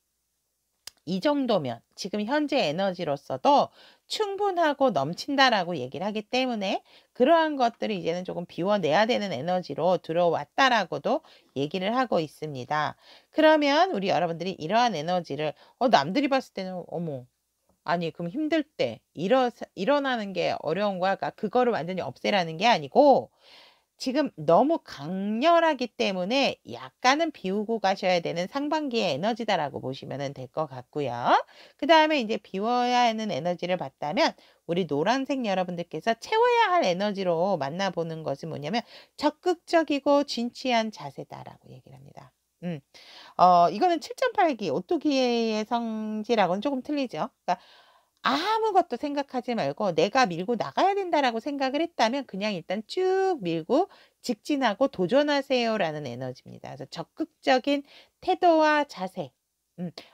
이 정도면 지금 현재 에너지로서도 충분하고 넘친다라고 얘기를 하기 때문에 그러한 것들이 이제는 조금 비워내야 되는 에너지로 들어왔다라고도 얘기를 하고 있습니다. 그러면 우리 여러분들이 이러한 에너지를 남들이 봤을 때는 어머 아니 그럼 힘들 때 일어나는 게 어려운 거야. 그러니까 그거를 완전히 없애라는 게 아니고 지금 너무 강렬하기 때문에 약간은 비우고 가셔야 되는 상반기의 에너지다라고 보시면 될 것 같고요. 그다음에 이제 비워야 하는 에너지를 봤다면 우리 노란색 여러분들께서 채워야 할 에너지로 만나보는 것은 뭐냐면 적극적이고 진취한 자세다라고 얘기를 합니다. 음. 이거는 7.8기 오뚜기의 성질하고는 조금 틀리죠. 그러니까 아무것도 생각하지 말고 '내가 밀고 나가야 된다.'라고 생각을 했다면 그냥 일단 쭉 밀고 직진하고 도전하세요라는 에너지입니다. 그래서 적극적인 태도와 자세,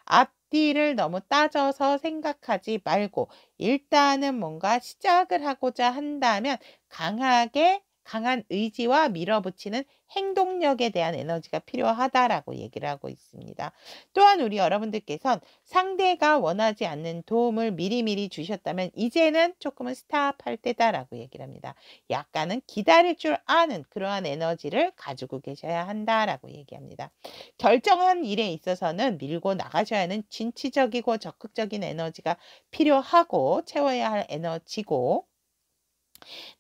앞뒤를 너무 따져서 생각하지 말고 일단은 뭔가 시작을 하고자 한다면 강한 의지와 밀어붙이는 행동력에 대한 에너지가 필요하다라고 얘기를 하고 있습니다. 또한 우리 여러분들께선 상대가 원하지 않는 도움을 미리미리 주셨다면 이제는 조금은 스탑할 때다라고 얘기를 합니다. 약간은 기다릴 줄 아는 그러한 에너지를 가지고 계셔야 한다라고 얘기합니다. 결정한 일에 있어서는 밀고 나가셔야 하는 진취적이고 적극적인 에너지가 필요하고 채워야 할 에너지고,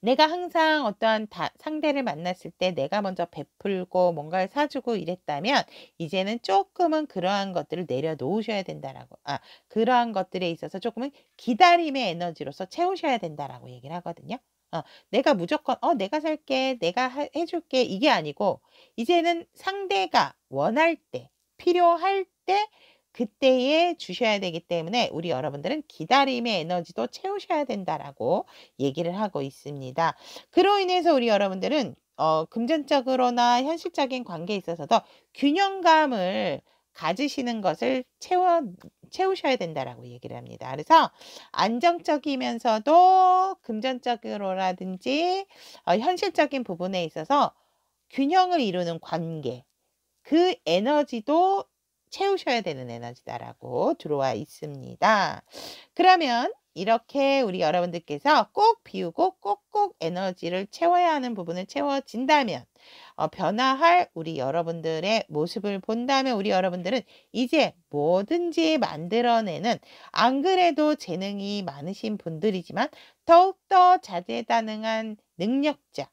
내가 항상 어떠한 상대를 만났을 때 내가 먼저 베풀고 뭔가를 사주고 이랬다면 이제는 조금은 그러한 것들을 내려놓으셔야 된다라고, 그러한 것들에 있어서 조금은 기다림의 에너지로서 채우셔야 된다라고 얘기를 하거든요. 내가 무조건 내가 살게, 내가 해줄게 이게 아니고 이제는 상대가 원할 때, 필요할 때 그때에 주셔야 되기 때문에 우리 여러분들은 기다림의 에너지도 채우셔야 된다라고 얘기를 하고 있습니다. 그로 인해서 우리 여러분들은 금전적으로나 현실적인 관계에 있어서도 균형감을 가지시는 것을 채우셔야 된다라고 얘기를 합니다. 그래서 안정적이면서도 금전적으로라든지 현실적인 부분에 있어서 균형을 이루는 관계, 그 에너지도 채우셔야 되는 에너지다라고 들어와 있습니다. 그러면 이렇게 우리 여러분들께서 꼭 비우고 꼭꼭 에너지를 채워야 하는 부분을 채워진다면, 변화할 우리 여러분들의 모습을 본다면 우리 여러분들은 이제 뭐든지 만들어내는, 안 그래도 재능이 많으신 분들이지만 더욱더 자재다능한 능력자,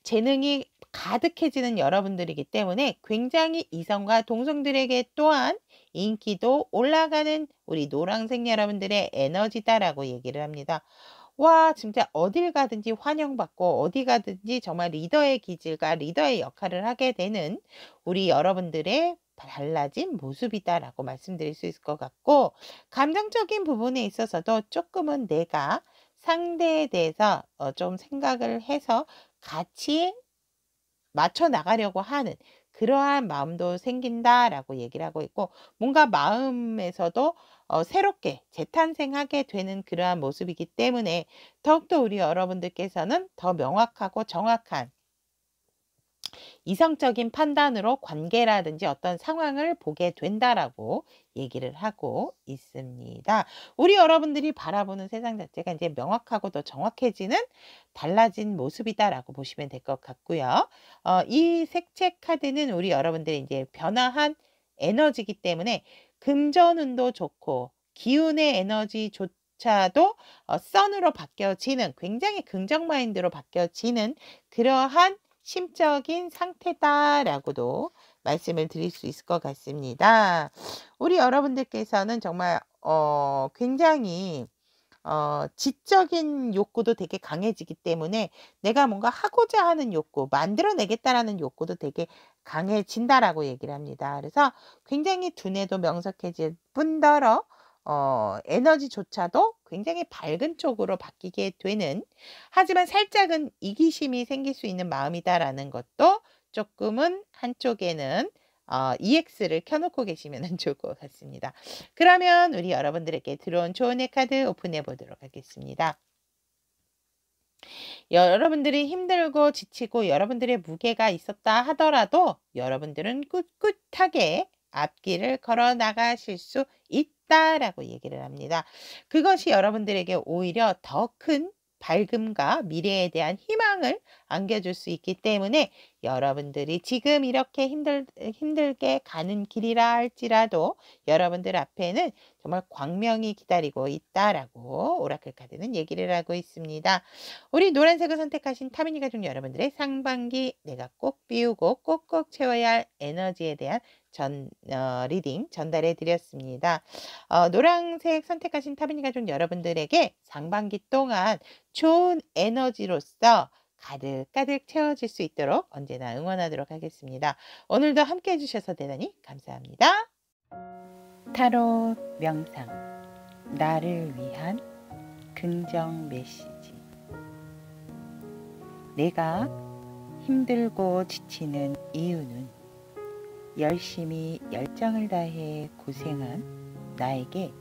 재능이 가득해지는 여러분들이기 때문에 굉장히 이성과 동성들에게 또한 인기도 올라가는 우리 노란색 여러분들의 에너지다라고 얘기를 합니다. 와, 진짜 어딜 가든지 환영받고 어디 가든지 정말 리더의 기질과 리더의 역할을 하게 되는 우리 여러분들의 달라진 모습이다라고 말씀드릴 수 있을 것 같고, 감정적인 부분에 있어서도 조금은 내가 상대에 대해서 좀 생각을 해서 같이 맞춰 나가려고 하는 그러한 마음도 생긴다라고 얘기를 하고 있고, 뭔가 마음에서도 새롭게 재탄생하게 되는 그러한 모습이기 때문에 더욱더 우리 여러분들께서는 더 명확하고 정확한 이성적인 판단으로 관계라든지 어떤 상황을 보게 된다라고 얘기를 하고 있습니다. 우리 여러분들이 바라보는 세상 자체가 이제 명확하고 더 정확해지는 달라진 모습이다라고 보시면 될 것 같고요. 이 색채 카드는 우리 여러분들이 이제 변화한 에너지이기 때문에 금전운도 좋고 기운의 에너지조차도 선으로 바뀌어지는, 굉장히 긍정 마인드로 바뀌어지는 그러한 심적인 상태다라고도 말씀을 드릴 수 있을 것 같습니다. 우리 여러분들께서는 정말 굉장히 지적인 욕구도 되게 강해지기 때문에 내가 뭔가 하고자 하는 욕구, 만들어내겠다라는 욕구도 되게 강해진다라고 얘기를 합니다. 그래서 굉장히 두뇌도 명석해질 뿐더러 에너지조차도 굉장히 밝은 쪽으로 바뀌게 되는, 하지만 살짝은 이기심이 생길 수 있는 마음이다라는 것도 조금은 한쪽에는 EX를 켜놓고 계시면 좋을 것 같습니다. 그러면 우리 여러분들에게 들어온 조언의 카드 오픈해 보도록 하겠습니다. 여러분들이 힘들고 지치고 여러분들의 무게가 있었다 하더라도 여러분들은 꿋꿋하게 앞길을 걸어 나가실 수 있다라고 얘기를 합니다. 그것이 여러분들에게 오히려 더 큰 밝음과 미래에 대한 희망을 안겨줄 수 있기 때문에 여러분들이 지금 이렇게 힘들게 가는 길이라 할지라도 여러분들 앞에는 정말 광명이 기다리고 있다라고 오라클 카드는 얘기를 하고 있습니다. 우리 노란색을 선택하신 타미니 가족 여러분들의 상반기 내가 꼭 비우고 꼭꼭 채워야 할 에너지에 대한 리딩 전달해 드렸습니다. 노란색 선택하신 타미니 가족 여러분들에게 상반기 동안 좋은 에너지로서 가득가득 채워질 수 있도록 언제나 응원하도록 하겠습니다. 오늘도 함께 해주셔서 대단히 감사합니다. 타로 명상, 나를 위한 긍정 메시지. 내가 힘들고 지치는 이유는 열심히 열정을 다해 고생한 나에게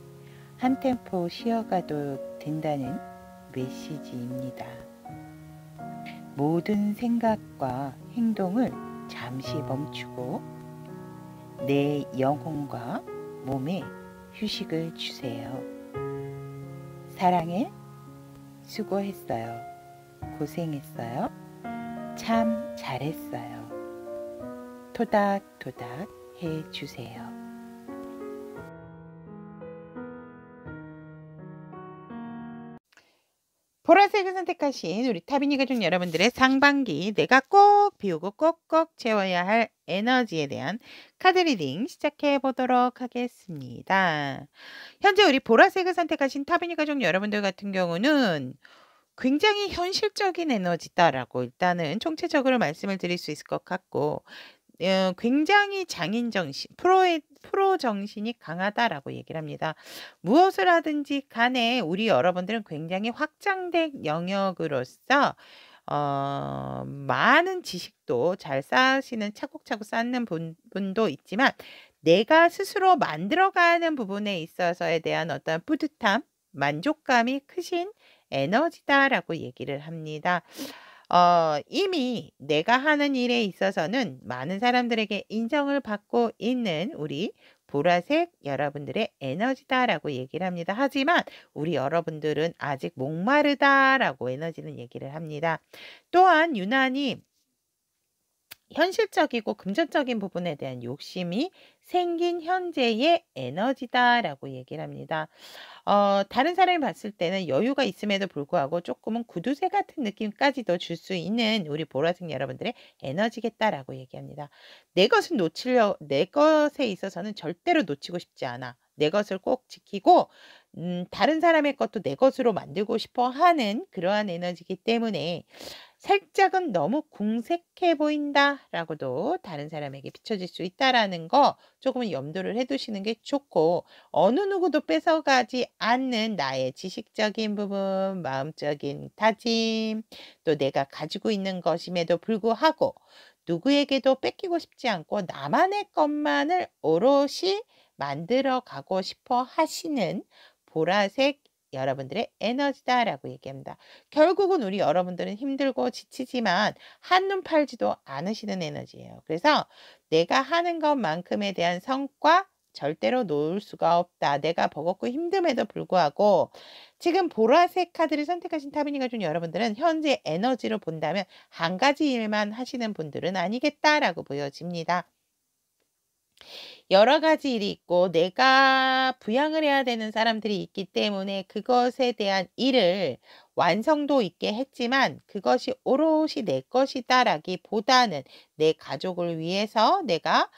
한 템포 쉬어가도 된다는 메시지입니다. 모든 생각과 행동을 잠시 멈추고 내 영혼과 몸에 휴식을 주세요. 사랑해, 수고했어요, 고생했어요, 참 잘했어요. 토닥토닥 해주세요. 보라색을 선택하신 우리 타비니 가족 여러분들의 상반기 내가 꼭 비우고 꼭꼭 채워야 할 에너지에 대한 카드 리딩 시작해 보도록 하겠습니다. 현재 우리 보라색을 선택하신 타비니 가족 여러분들 같은 경우는 굉장히 현실적인 에너지다라고 일단은 총체적으로 말씀을 드릴 수 있을 것 같고, 굉장히 장인 정신, 프로 정신이 강하다라고 얘기를 합니다. 무엇을 하든지 간에 우리 여러분들은 굉장히 확장된 영역으로서 많은 지식도 잘 쌓으시는, 차곡차곡 쌓는 분도 있지만, 내가 스스로 만들어가는 부분에 있어서에 대한 어떤 뿌듯함, 만족감이 크신 에너지다라고 얘기를 합니다. 이미 내가 하는 일에 있어서는 많은 사람들에게 인정을 받고 있는 우리 보라색 여러분들의 에너지다라고 얘기를 합니다. 하지만 우리 여러분들은 아직 목마르다라고 에너지는 얘기를 합니다. 또한 유난히 현실적이고 금전적인 부분에 대한 욕심이 생긴 현재의 에너지다라고 얘기를 합니다. 다른 사람이 봤을 때는 여유가 있음에도 불구하고 조금은 구두쇠 같은 느낌까지도 줄 수 있는 우리 보라색 여러분들의 에너지겠다라고 얘기합니다. 내 것에 있어서는 절대로 놓치고 싶지 않아. 내 것을 꼭 지키고 다른 사람의 것도 내 것으로 만들고 싶어 하는 그러한 에너지이기 때문에 살짝은 너무 궁색해 보인다라고도 다른 사람에게 비춰질 수 있다라는 거 조금은 염두를 해두시는 게 좋고, 어느 누구도 뺏어가지 않는 나의 지식적인 부분, 마음적인 다짐, 또 내가 가지고 있는 것임에도 불구하고 누구에게도 뺏기고 싶지 않고 나만의 것만을 오롯이 만들어 가고 싶어 하시는 보라색 여러분들의 에너지다라고 얘기합니다. 결국은 우리 여러분들은 힘들고 지치지만 한눈 팔지도 않으시는 에너지예요. 그래서 내가 하는 것만큼에 대한 성과 절대로 놓을 수가 없다. 내가 버겁고 힘듦에도 불구하고 지금 보라색 카드를 선택하신 타비니 가족 여러분들은 현재 에너지로 본다면 한 가지 일만 하시는 분들은 아니겠다라고 보여집니다. 여러 가지 일이 있고 내가 부양을 해야 되는 사람들이 있기 때문에 그것에 대한 일을 완성도 있게 했지만 그것이 오롯이 내 것이다라기보다는 내 가족을 위해서 내가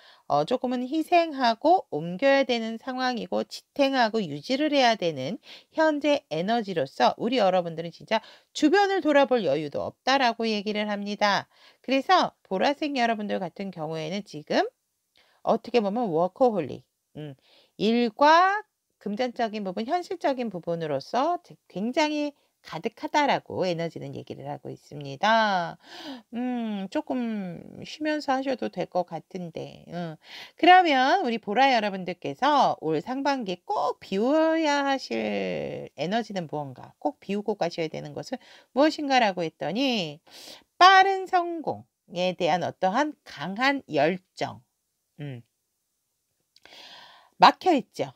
조금은 희생하고 옮겨야 되는 상황이고 지탱하고 유지를 해야 되는 현재 에너지로서 우리 여러분들은 진짜 주변을 돌아볼 여유도 없다라고 얘기를 합니다. 그래서 보라색 여러분들 같은 경우에는 지금 어떻게 보면 워커홀릭, 일과 금전적인 부분, 현실적인 부분으로서 굉장히 가득하다라고 에너지는 얘기를 하고 있습니다. 조금 쉬면서 하셔도 될 것 같은데. 그러면 우리 보라 여러분들께서 올 상반기 꼭 비워야 하실 에너지는 무언가, 꼭 비우고 가셔야 되는 것은 무엇인가라고 했더니 빠른 성공에 대한 어떠한 강한 열정. 막혀있죠.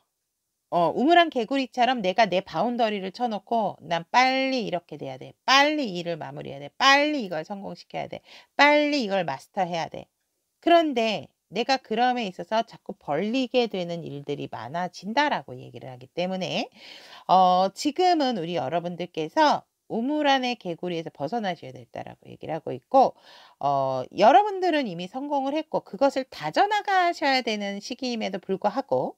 우물안 개구리처럼 내가 내 바운더리를 쳐놓고 난 빨리 이렇게 돼야 돼. 빨리 일을 마무리해야 돼. 빨리 이걸 성공시켜야 돼. 빨리 이걸 마스터해야 돼. 그런데 내가 그럼에 있어서 자꾸 벌리게 되는 일들이 많아진다라고 얘기를 하기 때문에 지금은 우리 여러분들께서 우물 안의 개구리에서 벗어나셔야 된다라고 얘기를 하고 있고, 여러분들은 이미 성공을 했고 그것을 다져나가셔야 되는 시기임에도 불구하고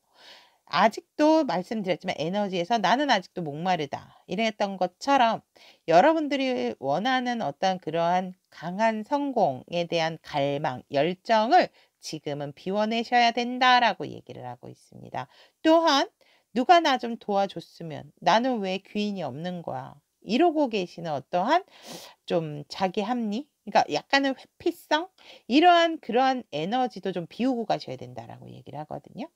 아직도 말씀드렸지만 에너지에서 나는 아직도 목마르다. 이랬던 것처럼 여러분들이 원하는 어떤 그러한 강한 성공에 대한 갈망, 열정을 지금은 비워내셔야 된다라고 얘기를 하고 있습니다. 또한 누가 나 좀 도와줬으면 나는 왜 귀인이 없는 거야. 이러고 계시는 어떠한 좀 자기 합리? 그러니까 약간의 회피성? 이러한 그러한 에너지도 좀 비우고 가셔야 된다라고 얘기를 하거든요.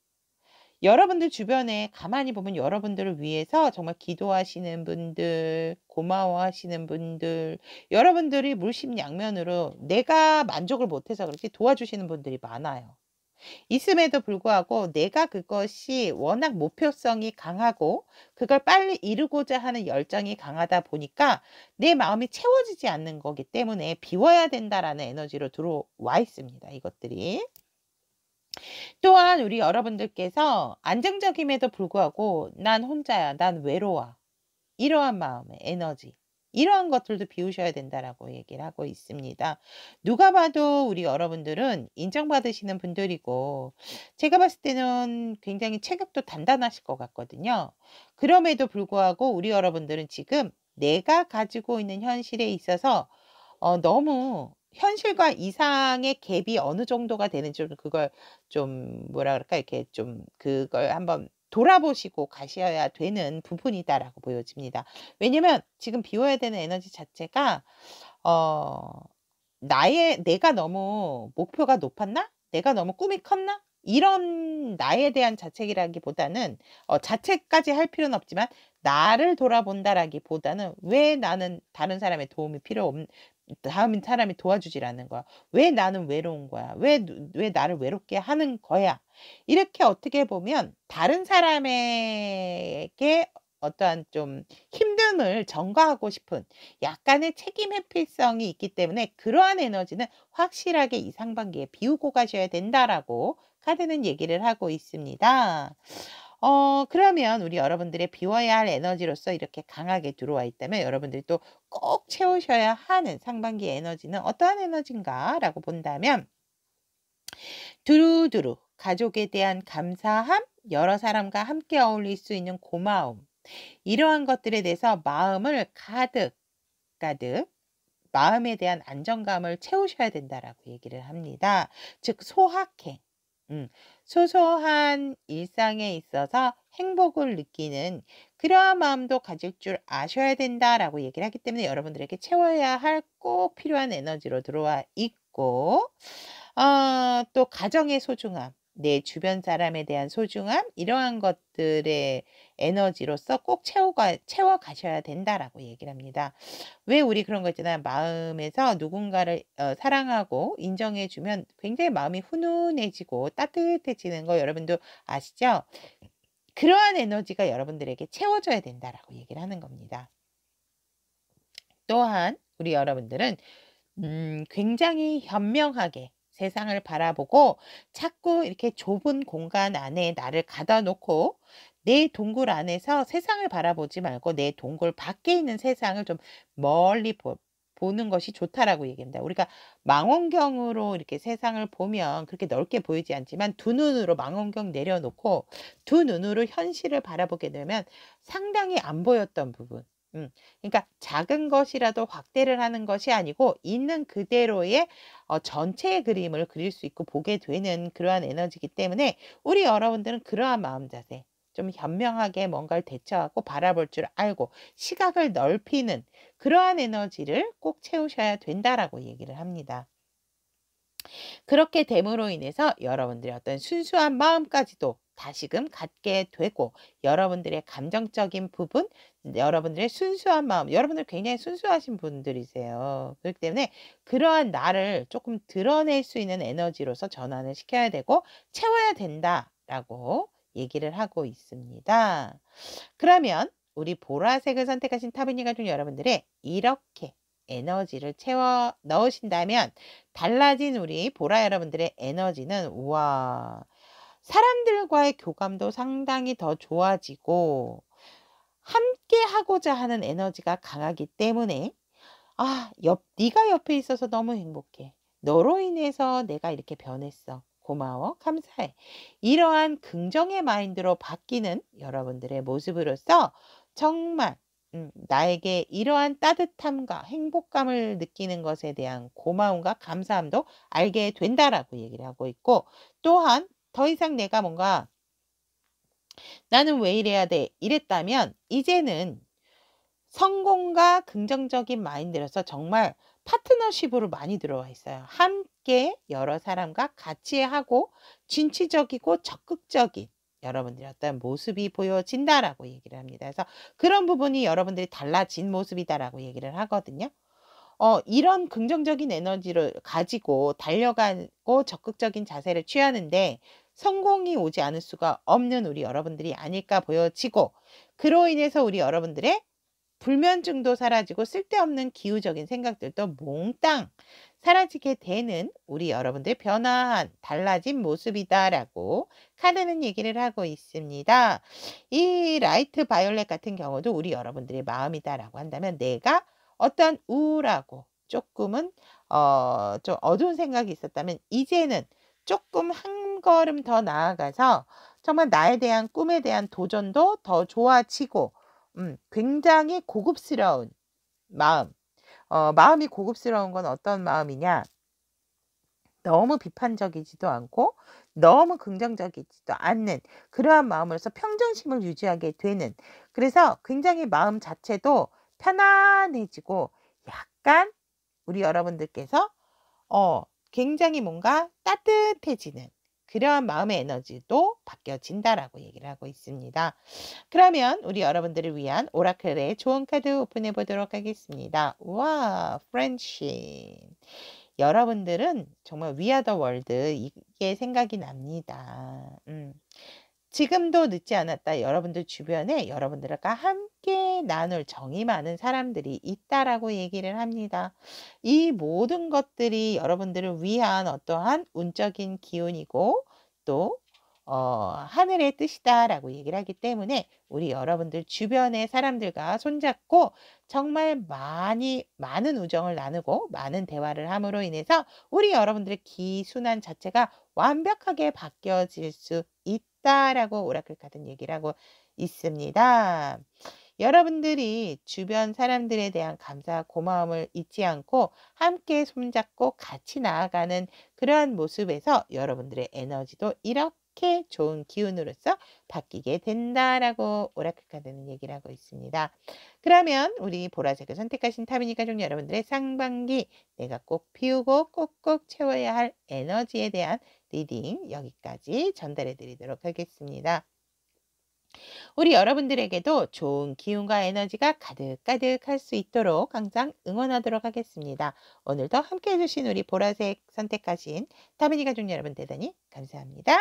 여러분들 주변에 가만히 보면 여러분들을 위해서 정말 기도하시는 분들, 고마워하시는 분들, 여러분들이 물심양면으로 내가 만족을 못해서 그렇지 도와주시는 분들이 많아요. 있음에도 불구하고 내가 그것이 워낙 목표성이 강하고 그걸 빨리 이루고자 하는 열정이 강하다 보니까 내 마음이 채워지지 않는 거기 때문에 비워야 된다라는 에너지로 들어와 있습니다. 이것들이. 또한 우리 여러분들께서 안정적임에도 불구하고 난 혼자야, 난 외로워. 이러한 마음의 에너지. 이러한 것들도 비우셔야 된다라고 얘기를 하고 있습니다. 누가 봐도 우리 여러분들은 인정받으시는 분들이고 제가 봤을 때는 굉장히 체격도 단단하실 것 같거든요. 그럼에도 불구하고 우리 여러분들은 지금 내가 가지고 있는 현실에 있어서 너무 현실과 이상의 갭이 어느 정도가 되는지 좀 그걸 좀 뭐라 그럴까 이렇게 좀 그걸 한번 돌아보시고 가셔야 되는 부분이다라고 보여집니다. 왜냐면 지금 비워야 되는 에너지 자체가 어 내가 너무 목표가 높았나? 내가 너무 꿈이 컸나? 이런 나에 대한 자책이라기보다는 자책까지 할 필요는 없지만 나를 돌아본다라기보다는 왜 나는 다른 사람의 도움이 필요 없 다른 사람이 도와주질 않는 거야? 왜 나는 외로운 거야? 왜 나를 외롭게 하는 거야? 이렇게 어떻게 보면 다른 사람에게 어떠한 좀 힘듦을 전가하고 싶은 약간의 책임 회피성이 있기 때문에 그러한 에너지는 확실하게 이 상반기에 비우고 가셔야 된다라고 카드는 얘기를 하고 있습니다. 그러면 우리 여러분들의 비워야 할 에너지로서 이렇게 강하게 들어와 있다면 여러분들이 또 꼭 채우셔야 하는 상반기 에너지는 어떠한 에너지인가라고 본다면 두루두루 가족에 대한 감사함, 여러 사람과 함께 어울릴 수 있는 고마움, 이러한 것들에 대해서 마음을 가득 가득 마음에 대한 안정감을 채우셔야 된다라고 얘기를 합니다. 즉 소확행. 소소한 일상에 있어서 행복을 느끼는 그러한 마음도 가질 줄 아셔야 된다라고 얘기를 하기 때문에 여러분들에게 채워야 할 꼭 필요한 에너지로 들어와 있고 또 가정의 소중함, 내 주변 사람에 대한 소중함 이러한 것들의 에너지로서 꼭 채워 가셔야 된다라고 얘기를 합니다. 왜 우리 그런 거 있잖아요. 마음에서 누군가를 사랑하고 인정해 주면 굉장히 마음이 훈훈해지고 따뜻해지는 거 여러분도 아시죠? 그러한 에너지가 여러분들에게 채워져야 된다라고 얘기를 하는 겁니다. 또한 우리 여러분들은 굉장히 현명하게 세상을 바라보고 자꾸 이렇게 좁은 공간 안에 나를 가둬 놓고 내 동굴 안에서 세상을 바라보지 말고 내 동굴 밖에 있는 세상을 좀 멀리 보는 것이 좋다라고 얘기합니다. 우리가 망원경으로 이렇게 세상을 보면 그렇게 넓게 보이지 않지만 두 눈으로 망원경 내려놓고 두 눈으로 현실을 바라보게 되면 상당히 안 보였던 부분. 그러니까 작은 것이라도 확대를 하는 것이 아니고 있는 그대로의 전체의 그림을 그릴 수 있고 보게 되는 그러한 에너지이기 때문에 우리 여러분들은 그러한 마음 자세 좀 현명하게 뭔가를 대처하고 바라볼 줄 알고 시각을 넓히는 그러한 에너지를 꼭 채우셔야 된다라고 얘기를 합니다. 그렇게 됨으로 인해서 여러분들의 어떤 순수한 마음까지도 다시금 갖게 되고 여러분들의 감정적인 부분, 여러분들의 순수한 마음, 여러분들 굉장히 순수하신 분들이세요. 그렇기 때문에 그러한 나를 조금 드러낼 수 있는 에너지로서 전환을 시켜야 되고 채워야 된다라고 얘기를 하고 있습니다. 그러면 우리 보라색을 선택하신 타비니 가족 여러분들의 이렇게 에너지를 채워 넣으신다면 달라진 우리 보라 여러분들의 에너지는 우와 사람들과의 교감도 상당히 더 좋아지고 함께 하고자 하는 에너지가 강하기 때문에 네가 옆에 있어서 너무 행복해. 너로 인해서 내가 이렇게 변했어. 고마워, 감사해. 이러한 긍정의 마인드로 바뀌는 여러분들의 모습으로서 정말 나에게 이러한 따뜻함과 행복감을 느끼는 것에 대한 고마움과 감사함도 알게 된다라고 얘기를 하고 있고, 또한 더 이상 내가 뭔가 나는 왜 이래야 돼 이랬다면 이제는 성공과 긍정적인 마인드로서 정말 파트너십으로 많이 들어와 있어요. 함께 여러 사람과 같이 하고 진취적이고 적극적인 여러분들의 어떤 모습이 보여진다라고 얘기를 합니다. 그래서 그런 부분이 여러분들이 달라진 모습이다라고 얘기를 하거든요. 이런 긍정적인 에너지를 가지고 달려가고 적극적인 자세를 취하는데 성공이 오지 않을 수가 없는 우리 여러분들이 아닐까 보여지고, 그로 인해서 우리 여러분들의 불면증도 사라지고 쓸데없는 기우적인 생각들도 몽땅 사라지게 되는 우리 여러분들의 변화한 달라진 모습이다라고 카드는 얘기를 하고 있습니다. 이 라이트 바이올렛 같은 경우도 우리 여러분들의 마음이다라고 한다면, 내가 어떤 우울하고 조금은 좀 어두운 생각이 있었다면 이제는 조금 한 걸음 더 나아가서 정말 나에 대한 꿈에 대한 도전도 더 좋아지고, 굉장히 고급스러운 마음. 마음이 고급스러운 건 어떤 마음이냐? 너무 비판적이지도 않고 너무 긍정적이지도 않는 그러한 마음으로서 평정심을 유지하게 되는, 그래서 굉장히 마음 자체도 편안해지고 약간 우리 여러분들께서 굉장히 뭔가 따뜻해지는 그러한 마음의 에너지도 바뀌어진다라고 얘기를 하고 있습니다. 그러면 우리 여러분들을 위한 오라클의 좋은 카드 오픈해 보도록 하겠습니다. 와, 프렌십. 여러분들은 정말 We are the world 이게 생각이 납니다. 지금도 늦지 않았다. 여러분들 주변에 여러분들과 함께 나눌 정이 많은 사람들이 있다라고 얘기를 합니다. 이 모든 것들이 여러분들을 위한 어떠한 운적인 기운이고 또 하늘의 뜻이다라고 얘기를 하기 때문에 우리 여러분들 주변의 사람들과 손잡고 정말 많은 우정을 나누고 많은 대화를 함으로 인해서 우리 여러분들의 기순환 자체가 완벽하게 바뀌어질 수 있다라고 오라클 카드는 얘기를 하고 있습니다. 여러분들이 주변 사람들에 대한 감사와 고마움을 잊지 않고 함께 손잡고 같이 나아가는 그러한 모습에서 여러분들의 에너지도 이렇게 좋은 기운으로서 바뀌게 된다라고 오라클 카드는 얘기를 하고 있습니다. 그러면 우리 보라색을 선택하신 타미니 가족 여러분들의 상반기 내가 꼭 피우고 꼭꼭 채워야 할 에너지에 대한 리딩 여기까지 전달해 드리도록 하겠습니다. 우리 여러분들에게도 좋은 기운과 에너지가 가득가득 할 수 있도록 항상 응원하도록 하겠습니다. 오늘도 함께 해주신 우리 보라색 선택하신 타미니 가족 여러분 대단히 감사합니다.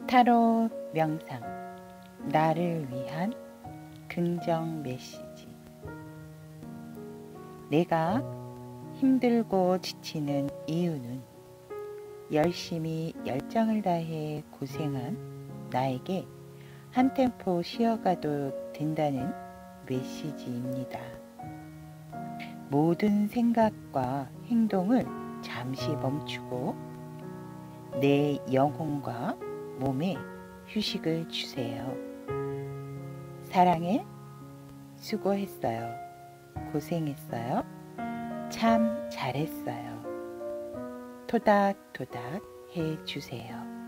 타로 명상, 나를 위한 긍정 메시지. 내가 힘들고 지치는 이유는 열심히 열정을 다해 고생한 나에게 한 템포 쉬어가도 된다는 메시지입니다. 모든 생각과 행동을 잠시 멈추고 내 영혼과 몸에 휴식을 주세요. 사랑해, 수고했어요, 고생했어요, 참 잘했어요. 토닥토닥 해주세요.